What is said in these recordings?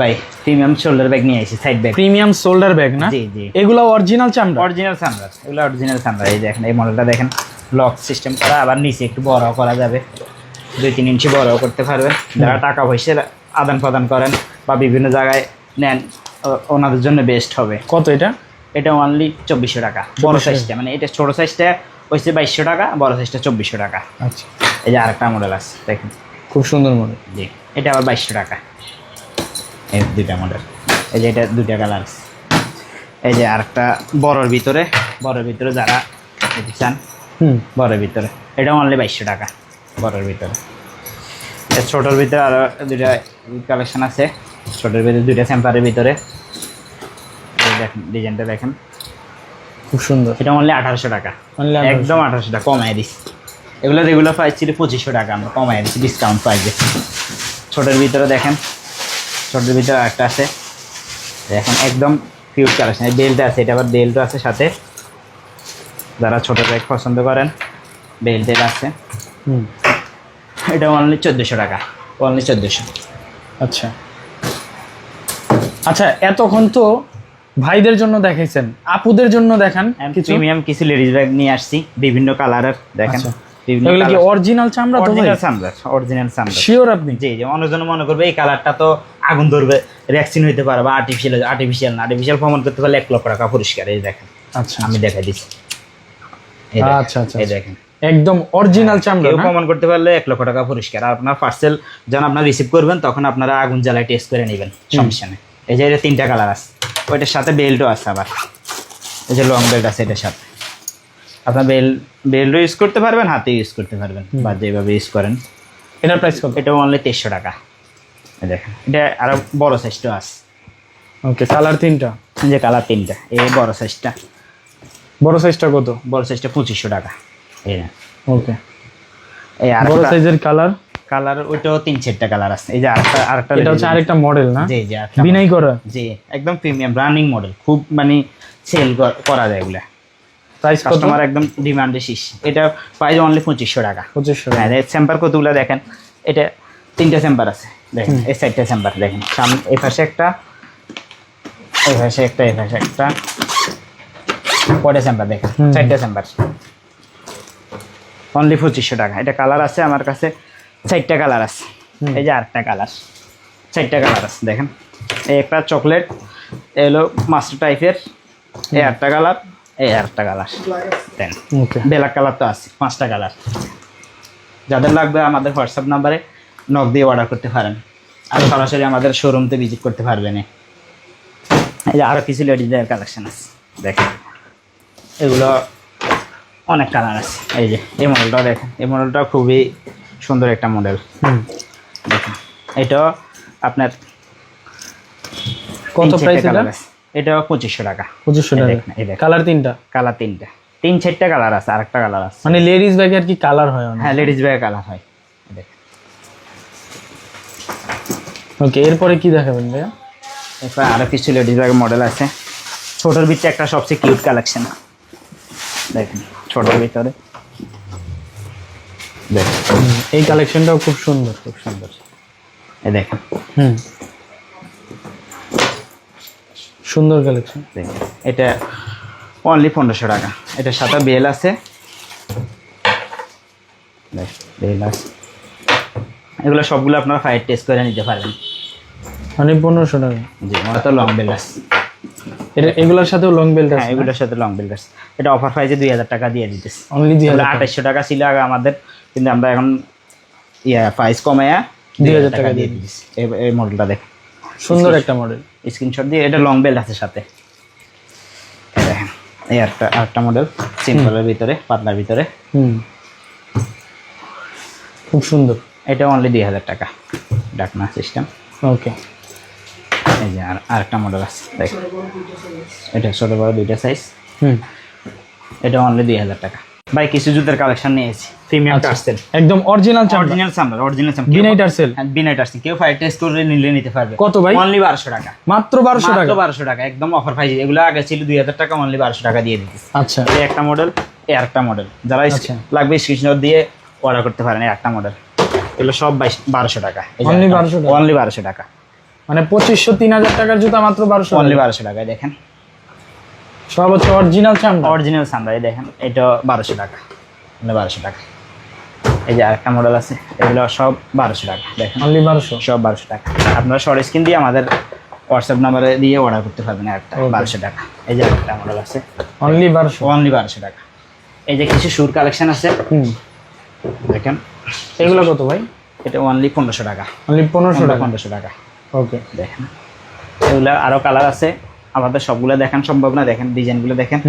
ভাই premium shoulder bag নিয়ে আইছি, side bag, premium shoulder bag না? জি জি, এগুলো অরিজিনাল চামড়া? অরিজিনাল চামড়া, এগুলো অরিজিনাল চামড়া। এই দেখেন, এই মডেলটা দেখেন, লক সিস্টেম করা, আবার নিচে একটু বড় করা যাবে, 2-3 ইঞ্চি বড় করতে পারবেন। যারা টাকা পয়সা আদান প্রদান করেন বা বিভিন্ন জায়গায় নেন, ওনাদের জন্য বেস্ট হবে। কত এটা? এটা অনলি 2400 টাকা বড় সাইজটা, মানে এটা ছোট সাইজটা হচ্ছে 2200 টাকা, বড় সাইজটা 2400 টাকা। আচ্ছা, এই যে আরেকটা মডেল আছে দেখেন, খুব সুন্দর মডেল। জি, এটা আবার 2200 টাকা। এই দুইটা মডেল, এই যে এটা দুইটা কালার আছে। এই যে আরেকটা বড়র ভিতরে যারা নিতে চান, বড়ের ভিতরে এটা অনলি 2200 টাকা বড়র ভিতরে। এর ছোটোর ভিতরে আরও দুইটা কালেকশন আছে, ছোটোর ভিতরে দুইটা স্যাম্পারের ভিতরে। দেখেন ডিজাইনটা দেখেন, খুব সুন্দর। এটা অনলি 1800 টাকা, Only 1800 একদম 1800 টাকা কমায় দিচ্ছি। এগুলো রেগুলার প্রাইস ছিল 2500 টাকা, আমরা কমায় দিচ্ছি ডিসকাউন্ট প্রাইসে। ছোটোর ভিতরে দেখেন, ছোটোর ভিতরে আরেকটা আছে দেখেন, একদম কিউট কালেকশন। এই বেল্ট আছে, এটা আবার বেল্টও আছে সাথে, যারা ছোটো ব্যাগ পছন্দ করেন বেল্টের আছে। এটা অনলি 1400 টাকা, অনলি 1400। আচ্ছা আচ্ছা, এতক্ষণ তো ভাইদের জন্য দেখাইছেন, আপুদের জন্য দেখান কিছু। প্রিমিয়াম কিছু লেডিস ব্যাগ নিয়ে আসছি বিভিন্ন কালারের, দেখেন বিভিন্ন এগুলো কি কালার। অরিজিনাল চামড়া তো ভাই? অরিজিনাল চামড়া, অরিজিনাল চামড়া। শিওর আপনি? জি জি, অন্যজন মনে করবে এই কালারটা তো আগুন ধরবে, রিঅ্যাকশন হইতে পারে বা আর্টিফিশিয়াল, না আর্টিফিশিয়াল প্রমাণ করতে পারলে 1 লক্ষ টাকা পুরস্কার। এই দেখেন, আচ্ছা আমি দেখাই দিচ্ছি। আচ্ছা আচ্ছা, এই দেখেন, একদম অরিজিনাল চামড়া কেউ না? প্রমাণ করতে পারলে 1 লক্ষ টাকা পুরস্কার। আর আপনার পার্সেল যখন আপনারা রিসিভ করবেন তখন আপনারা আগুন জ্বালায় টেস্ট করে নেবেন, সমস্যা নেই। এই যে এটা 3টা কালার আছে, ওইটার সাথে বেল্টও আছে আবার। এই যে লং বেল্ট আছে এটার সাথে, আপনার বেল্টও ইউজ করতে পারবেন, হাতে ইউজ করতে পারবেন, বা যেভাবে ইউজ করেন। এটার প্রাইস কত? এটা অনলি 2300 টাকা। এই দেখেন, এটা আরো বড় সাইজটাও আছে। ওকে, কালার 3টা? যে কালার 3টা, এই বড় সাইজটা। বড় সাইজটা কত? বড় সাইজটা 2500 টাকা। এই না, ওকে, এই আর বড় সাইজের কালার? কালার ওইটাও 3-4টা কালার আছে। এই যে আরেকটা এটা হচ্ছে আরেকটা মডেল না? জি জি, বিনাই করা? জি, একদম প্রিমিয়াম রানিং মডেল, খুব মানে সেল করা যায় এগুলা। প্রাইস কত? কাস্টমার একদম ডিমান্ডে শীষ। এটা প্রাইস অনলি 2500 টাকা। 2500? হ্যাঁ, স্যাম্পার কতগুলো দেখেন, এটা 3টা স্যাম্পার আছে দেখেন, এই 4টা স্যাম্পার দেখেন, সামনে এই পাশে একটা, এই পাশে একটা, এই পাশে একটা, কয়টা স্যাম্পার দেখেন, 4টা স্যাম্পার, অনলি 2500 টাকা। এটা কালার আছে আমার কাছে 4টা কালার আছে। এই যে আরেকটা কালার, 4টা কালার আছে দেখেন। এই একটা চকলেট, এলো মাস্টার টাইপের, এই আরেকটা কালার, এই আরেকটা কালার দেন। ওকে, ব্ল্যাক কালার তো আছে, 5টা কালার। যাদের লাগবে আমাদের হোয়াটসঅ্যাপ নাম্বারে নক দিয়ে অর্ডার করতে পারেন, আর সরাসরি আমাদের শোরুমতে ভিজিট করতে পারবেন। এই যে আরও কিছু লেডিজের কালেকশন আছে দেখেন, এগুলো অনেক কালার আছে। এই যে এই মডেলটাও দেখেন, এই মডেলটা খুবই সুন্দর একটা মডেল দেখেন। এটাও আপনার কত প্রাইস এটা? এটাও 2500 টাকা। 2500 টাকা। এই দেখেন, কালার 3টা? কালার 3টা, 3-4টা কালার আছে, আরেকটা কালার আছে। মানে লেডিস ব্যাগে আর কি কালার হয় অনেক? হ্যাঁ, লেডিস ব্যাগ কালার হয়। দেখেন, ওকে, এরপরে কি দেখাবেন ভাইয়া? এরপর আরও কিছু লেডিস ব্যাগের মডেল আছে। ছোটোর ভিতরে একটা সবচেয়ে কিউট কালেকশন দেখেন, ছোটোর ভিতরে দেখেন, এই কালেকশনটাও খুব সুন্দর, খুব সুন্দর। এই দেখেন, সুন্দর কালেকশন। দেখেন, এটা অনলি 1500 টাকা। এটার সাথে বেল আছে, বেল আছে। এগুলো সবগুলো আপনারা ফায়ার টেস্ট করে নিতে পারবেন। মানে 1500 টাকা? জি, আমার তো লং বেল আছে। এটা এগুলোর সাথেও লং বেল্ট আছে? হ্যাঁ, এগুলোর সাথে লং বেল আছে। এটা অফার প্রাইসে 2000 টাকা দিয়ে দিতেছে। অনলি 2800 টাকা ছিল আগে আমাদের, কিন্তু আমরা এখন প্রাইস কমায়া 2000 টাকা দিয়ে দিচ্ছি। এই মডেলটা দেখেন, সুন্দর একটা মডেল। স্ক্রিনশট দিয়ে, এটা লং বেল্ট আছে সাথে। এই দেখেন, এই আরেকটা মডেল সিম্পলের ভিতরে, পাতলার ভিতরে, খুব সুন্দর। এটা অনলি 2000 টাকা, ডাকনা সিস্টেম। ওকে, এই যে আরেকটা মডেল আছে দেখেন, এটা ছোট বড় দুইটা সাইজ। এটা অনলি 2000 টাকা। ভাই কিছু জুতার কালেকশন নিয়েছি, প্রিমিয়াম টার্সেল, একদম অরিজিনাল চামড়া? অরিজিনাল চামড়া, অরিজিনাল চামড়া, বিনাই টার্সেল? হ্যাঁ, বিনাই টার্সেল। কেউ ফায়ার টেস্ট করে নিতে পারবে। কত ভাই? অনলি 1200 টাকা। মাত্র 1200 টাকা? মাত্র 1200 টাকা, একদম অফার প্রাইস। এগুলো আগে ছিল 2000 টাকা, অনলি 1200 টাকা দিয়ে দিতেছি। আচ্ছা, এই একটা মডেল, এই আরেকটা মডেল, যারা লাগবে স্ক্রিনশট দিয়ে অর্ডার করতে পারেন। এই একটা মডেল, এগুলো সব 1200 টাকা। অনলি 1200 টাকা? অনলি 1200 টাকা। মানে 2500-3000 টাকার জুতা মাত্র 1200 অনলি 1200 টাকায় দেখেন। সব হচ্ছে অরিজিনাল চামড়া। অরিজিনাল চামড়া, এই দেখেন এটা 1200 টাকা, অনলি 1200 টাকা। এই যে আরেকটা মডেল আছে, এগুলো সব 1200 টাকা দেখেন, অনলি 1200। সব 1200 টাকা। আপনারা শর্ট স্ক্রিন দিয়ে আমাদের হোয়াটসঅ্যাপ নাম্বারে দিয়ে অর্ডার করতে পারবেন একটা, 1200 টাকা। এই যে আরেকটা মডেল আছে, অনলি 1200। অনলি 1200 টাকা। এই যে কিছু শুর কালেকশন আছে দেখেন, এগুলো কত ভাই? এটা অনলি 1500 টাকা, অনলি 1500 টাকা। 1500 টাকা ওকে, দেখেন। এগুলো আরো কালার আছে, আমাদের সবগুলো দেখান সম্ভব না, দেখেন ডিজাইনগুলো দেখেন,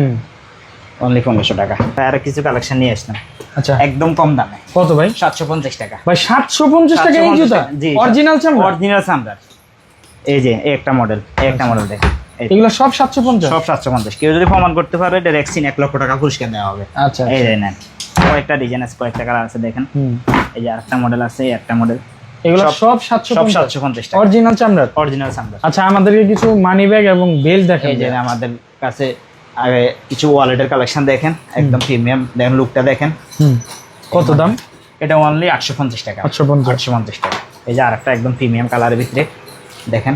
অনলি 1500 টাকা। আর কিছু কালেকশন নিয়ে আসলাম আচ্ছা, একদম কম দামে। কত ভাই? 750 টাকা ভাই 750 টাকা এই জুতা? জি, অরিজিনাল চামড়া? অরিজিনাল চামড়া। এই যে এই একটা মডেল, এই একটা মডেল দেখেন, এগুলো সব 750? সব 750। কেউ যদি প্রমাণ করতে পারে ডাইরেক্ট 1 লক্ষ টাকা পুরস্কার দেওয়া হবে। আচ্ছা, এই যে নেন, কয়েকটা ডিজাইন আছে, কয়েকটা কালার আছে দেখেন। এই যে আরেকটা মডেল আছে, এই একটা মডেল, এগুলো সব- সব সব 750? 750 টাকা, অরিজিনাল চামড়া? অরিজিনাল চামড়া। আচ্ছা, আমাদেরকে কিছু মানি ব্যাগ এবং বেল্ট দেখেন। এই যে আমাদের কাছে আগে কিছু ওয়ালেটের কালেকশন দেখেন, একদম প্রিমিয়াম দেখেন, লুকটা দেখেন। কত দাম? এটা অনলি 850 টাকা, 850? 850 টাকা। এই যে আরেকটা একদম প্রিমিয়াম কালারের ভিতরে দেখেন,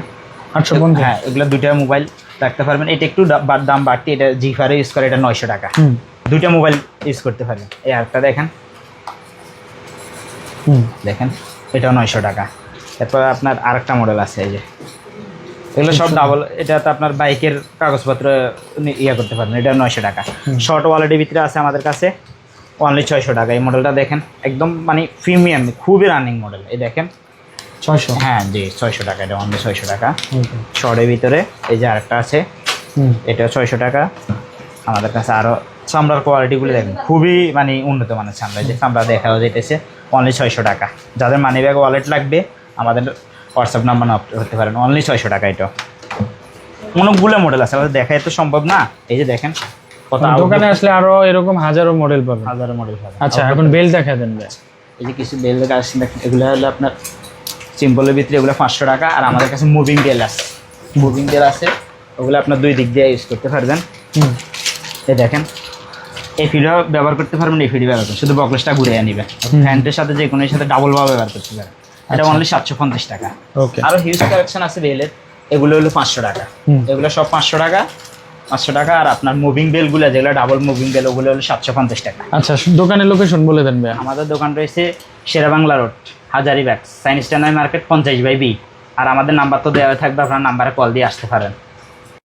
850? হ্যাঁ, এগুলো দুইটা মোবাইল রাখতে পারবেন। এটা একটু দাম বাড়তি, এটা জিফারে ইউজ করে, এটা 900 টাকা, দুইটা মোবাইল ইউজ করতে পারবেন। এই আরেকটা দেখেন, দেখেন এটাও 900 টাকা। এরপর আপনার আরেকটা মডেল আছে, এই যে এগুলো সব ডাবল, এটা তো আপনার বাইকের কাগজপত্র ইয়া করতে পারবেন, এটা 900 টাকা। শর্ট ওয়ালেটের ভিতরে আছে আমাদের কাছে অনলি 600 টাকা। এই মডেলটা দেখেন, একদম মানে প্রিমিয়াম, খুবই রানিং মডেল। এই দেখেন 600? হ্যাঁ জি, 600 টাকা, এটা অনলি 600 টাকা। শর্টের ভিতরে এই যে আরেকটা আছে, এটাও 600 টাকা। আমাদের কাছে আরও চামড়ার কোয়ালিটিগুলো দেখেন, খুবই মানে উন্নত মানের চামড়া। যে চামড়া দেখাও যেতেছে, অনলি 600 টাকা। যাদের মানি ব্যাগ ওয়ালেট লাগবে আমাদের হোয়াটসঅ্যাপ নাম্বার নক করতে পারেন, অনলি 600 টাকা। এটা অনেকগুলো মডেল আছে, আমাদের দেখাই তো সম্ভব না। এই যে দেখেন কত, দোকানে আসলে আরো এরকম হাজারো মডেল পাবেন। হাজারো মডেল পাবেন। আচ্ছা, এখন বেল্ট দেখা দেন ভাই। এই যে কিছু বেল কালেকশন দেখেন, এগুলো হলো আপনার সিম্পলের ভিতরে, এগুলো 500 টাকা। আর আমাদের কাছে মুভিং বেল আছে, মুভিং বেল আছে, ওগুলো আপনার দুই দিক দিয়ে ইউজ করতে পারবেন। এই দেখেন, এই ফিডও ব্যবহার করতে পারবেন, এই ফিডও ব্যবহার করবেন, শুধু বকলেসটা ঘুরে নিবে। ফ্যান্টের সাথে যে কোনো সাথে ডাবল ভাবে ব্যবহার করতে পারেন। এটা অনলি 750 টাকা। ওকে, আরো হিউজ কালেকশন আছে বেলের, এগুলো হলো 500 টাকা। এগুলো সব 500 টাকা, 500 টাকা। আর আপনার মুভিং বেলগুলো যেগুলো ডাবল মুভিং বেল, ওগুলো হলো 750 টাকা। আচ্ছা, দোকানের লোকেশন বলে দেন ভাই। আমাদের দোকান রয়েছে শেরেবাংলা রোড, হাজারিবাগ, সায়েন্স টানাই মার্কেট, 50/B। আর আমাদের নাম্বার তো দেওয়া থাকবে, আপনার নাম্বারে কল দিয়ে আসতে পারেন।